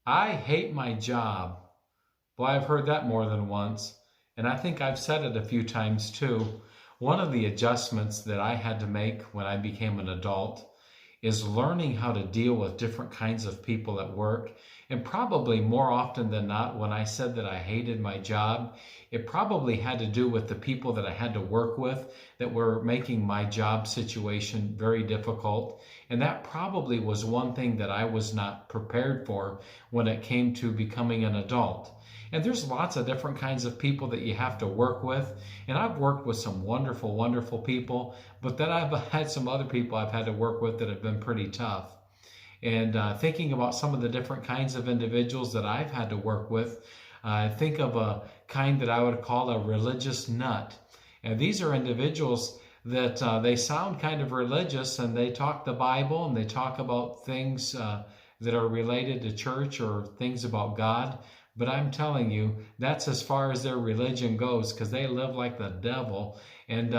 I hate my job. Well, I've heard that more than once, and I think I've said it a few times too. One of the adjustments that I had to make when I became an adult is learning how to deal with different kinds of people at work. And probably more often than not, when I said that I hated my job, it probably had to do with the people that I had to work with that were making my job situation very difficult. And that probably was one thing that I was not prepared for when it came to becoming an adult. And there's lots of different kinds of people that you have to work with. And I've worked with some wonderful, wonderful people, but then I've had some other people I've had to work with that have been pretty tough. And thinking about some of the different kinds of individuals that I've had to work with, think of a kind that I would call a religious nut. And these are individuals that they sound kind of religious and they talk the Bible and they talk about things that are related to church or things about God. But I'm telling you, that's as far as their religion goes because they live like the devil. And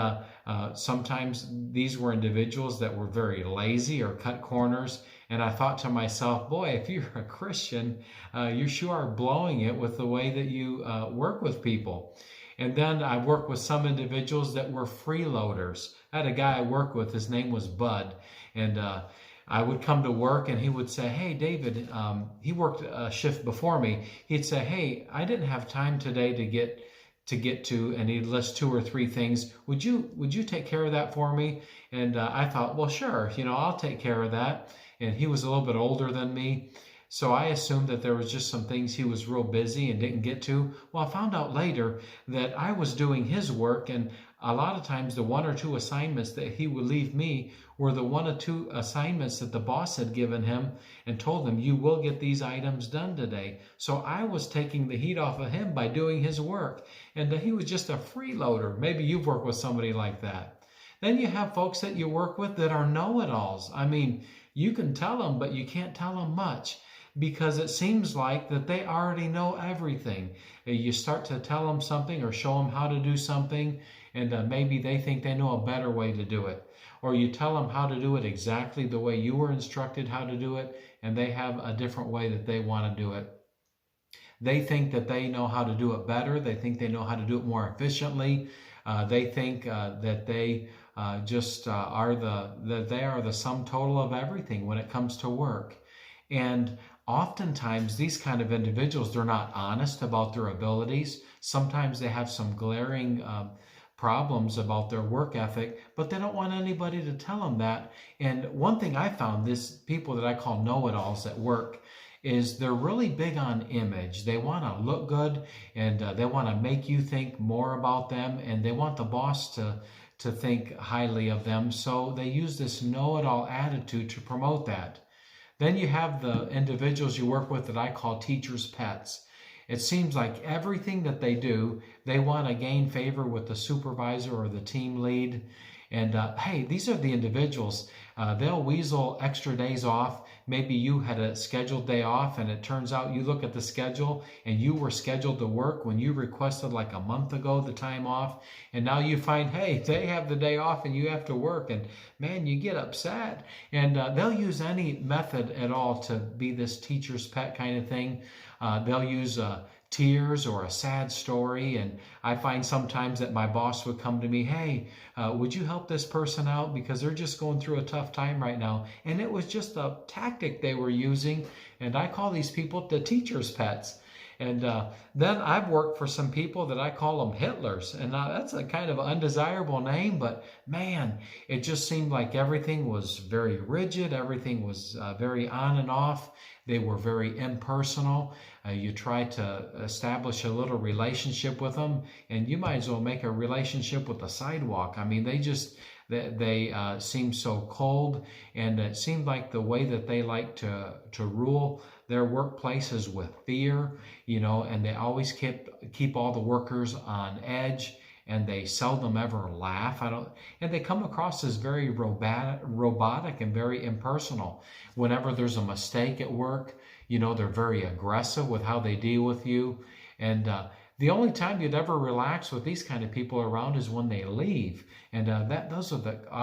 sometimes these were individuals that were very lazy or cut corners. And I thought to myself, boy, if you're a Christian, you sure are blowing it with the way that you work with people. And then I worked with some individuals that were freeloaders. I had a guy I worked with, his name was Bud. And I would come to work and he would say, hey, David, he worked a shift before me. He'd say, hey, I didn't have time today to get to, and he'd list 2 or 3 things. Would you take care of that for me? And I thought, well, sure, I'll take care of that. And he was a little bit older than me. So I assumed that there was just some things he was real busy and didn't get to. Well, I found out later that I was doing his work, and a lot of times the 1 or 2 assignments that he would leave me were the 1 or 2 assignments that the boss had given him and told him, you will get these items done today. So I was taking the heat off of him by doing his work. And he was just a freeloader. Maybe you've worked with somebody like that. Then you have folks that you work with that are know-it-alls. I mean, you can tell them, but you can't tell them much, because it seems like that they already know everything. You start to tell them something or show them how to do something, and maybe they think they know a better way to do it. Or you tell them how to do it exactly the way you were instructed how to do it, and they have a different way that they want to do it. They think that they know how to do it better. They think they know how to do it more efficiently. They think that they are the sum total of everything when it comes to work. And oftentimes these kind of individuals, they're not honest about their abilities. Sometimes they have some glaring problems about their work ethic, but they don't want anybody to tell them that. And one thing I found, this people that I call know-it-alls at work, is they're really big on image. They want to look good, and they want to make you think more about them, and they want the boss to think highly of them. So they use this know-it-all attitude to promote that. Then you have the individuals you work with that I call teachers' pets. It seems like everything that they do, they want to gain favor with the supervisor or the team lead. And hey, these are the individuals. They'll weasel extra days off. Maybe you had a scheduled day off, and it turns out you look at the schedule and you were scheduled to work when you requested like a month ago the time off. And now you find, hey, they have the day off and you have to work. And man, you get upset. And they'll use any method at all to be this teacher's pet kind of thing. They'll use tears or a sad story. And I find sometimes that my boss would come to me, hey, would you help this person out because they're just going through a tough time right now. And it was just a tactic they were using. And I call these people the teacher's pets. And then I've worked for some people that I call them Hitlers. And that's a kind of undesirable name, but man, it just seemed like everything was very rigid. Everything was very on and off. They were very impersonal. You try to establish a little relationship with them, and you might as well make a relationship with the sidewalk. I mean, they seem so cold, and it seemed like the way that they like to rule their workplaces with fear, and they always keep all the workers on edge, and they seldom ever laugh. And they come across as very robotic and very impersonal. Whenever there's a mistake at work, they're very aggressive with how they deal with you. And The only time you'd ever relax with these kind of people around is when they leave. And those are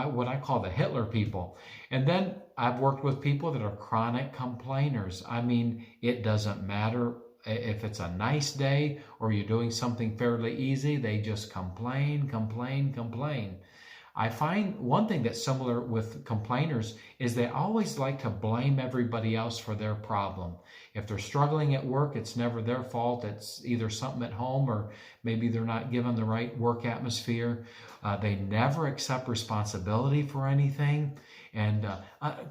what I call the Hitler people. And then I've worked with people that are chronic complainers. I mean, it doesn't matter if it's a nice day or you're doing something fairly easy, they just complain, complain, complain. I find one thing that's similar with complainers is they always like to blame everybody else for their problem. If they're struggling at work, it's never their fault. It's either something at home or maybe they're not given the right work atmosphere. They never accept responsibility for anything. And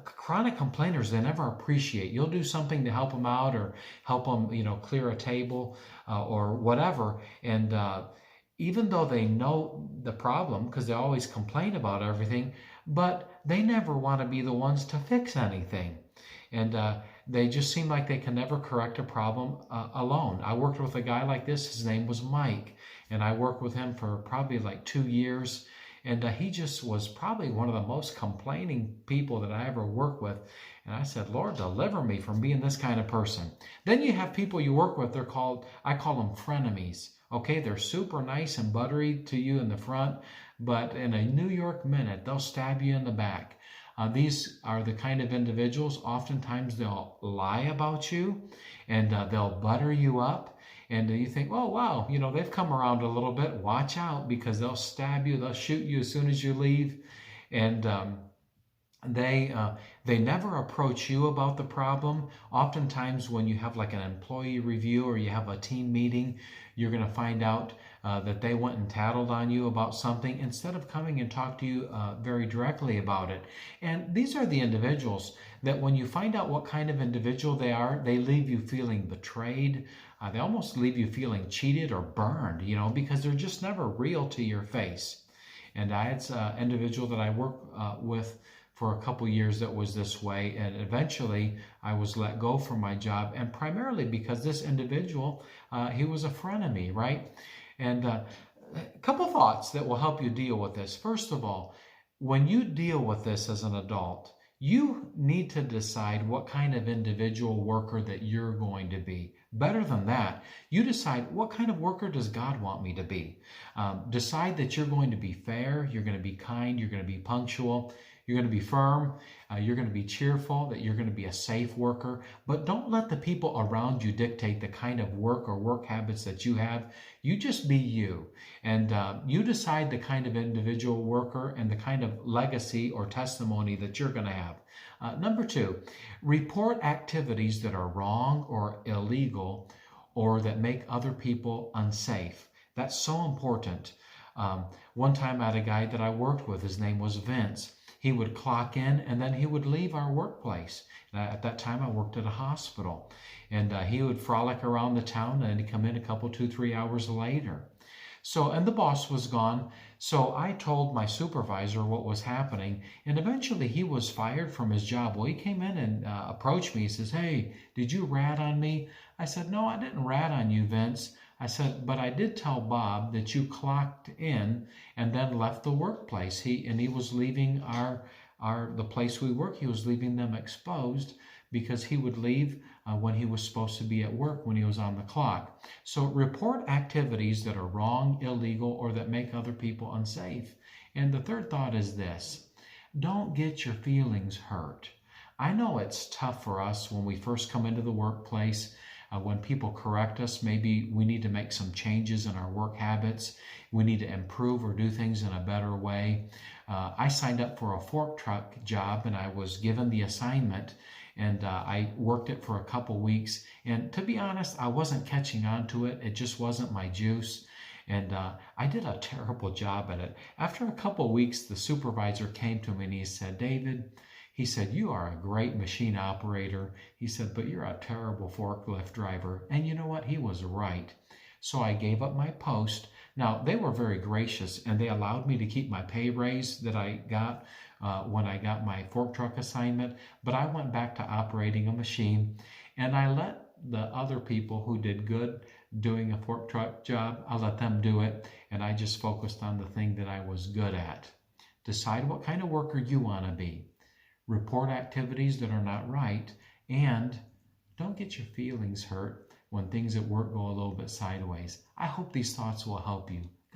chronic complainers, they never appreciate. You'll do something to help them out or help them, clear a table or whatever. And even though they know the problem, because they always complain about everything, but they never want to be the ones to fix anything. And they just seem like they can never correct a problem alone. I worked with a guy like this. His name was Mike. And I worked with him for probably like 2 years. And he just was probably one of the most complaining people that I ever worked with. And I said, Lord, deliver me from being this kind of person. Then you have people you work with. I call them frenemies. Okay, they're super nice and buttery to you in the front, but in a New York minute, they'll stab you in the back. These are the kind of individuals, oftentimes they'll lie about you and they'll butter you up. And you think, oh, wow, they've come around a little bit. Watch out, because they'll stab you. They'll shoot you as soon as you leave. And they never approach you about the problem. Oftentimes when you have like an employee review or you have a team meeting, you're going to find out that they went and tattled on you about something instead of coming and talk to you very directly about it. And these are the individuals that when you find out what kind of individual they are, they leave you feeling betrayed. They almost leave you feeling cheated or burned, because they're just never real to your face. And I had an individual that I worked with for a couple years that was this way, and eventually I was let go from my job, and primarily because this individual, he was a frenemy, right? And a couple thoughts that will help you deal with this. First of all, when you deal with this as an adult, you need to decide what kind of individual worker that you're going to be. Better than that, you decide what kind of worker does God want me to be. Decide that you're going to be fair, you're going to be kind, you're going to be punctual, you're going to be firm, you're going to be cheerful, that you're going to be a safe worker. But don't let the people around you dictate the kind of work or work habits that you have. You just be you. And you decide the kind of individual worker and the kind of legacy or testimony that you're going to have. Number 2, report activities that are wrong or illegal or that make other people unsafe. That's so important. One time I had a guy that I worked with. His name was Vince. He would clock in and then he would leave our workplace. At that time, I worked at a hospital. And he would frolic around the town and he'd come in a couple, 2-3 hours later. And the boss was gone. So I told my supervisor what was happening. And eventually he was fired from his job. Well, he came in and approached me. He says, "Hey, did you rat on me?" I said, "No, I didn't rat on you, Vince." I said, "But I did tell Bob that you clocked in and then left the workplace. He was leaving the place we work. He was leaving them exposed because he would leave when he was supposed to be at work when he was on the clock." So report activities that are wrong, illegal, or that make other people unsafe. And the third thought is this: don't get your feelings hurt. I know it's tough for us when we first come into the workplace. When people correct us, maybe we need to make some changes in our work habits. We need to improve or do things in a better way. I signed up for a fork truck job and I was given the assignment, and I worked it for a couple weeks. And to be honest, I wasn't catching on to it. It just wasn't my juice. And I did a terrible job at it. After a couple weeks, the supervisor came to me and he said, "David," he said, "you are a great machine operator." He said, "but you're a terrible forklift driver." And you know what? He was right. So I gave up my post. Now, they were very gracious and they allowed me to keep my pay raise that I got when I got my fork truck assignment. But I went back to operating a machine, and I let the other people who did good doing a fork truck job, I let them do it. And I just focused on the thing that I was good at. Decide what kind of worker you want to be. Report activities that are not right, and don't get your feelings hurt. when things at work go a little bit sideways. I hope these thoughts will help you.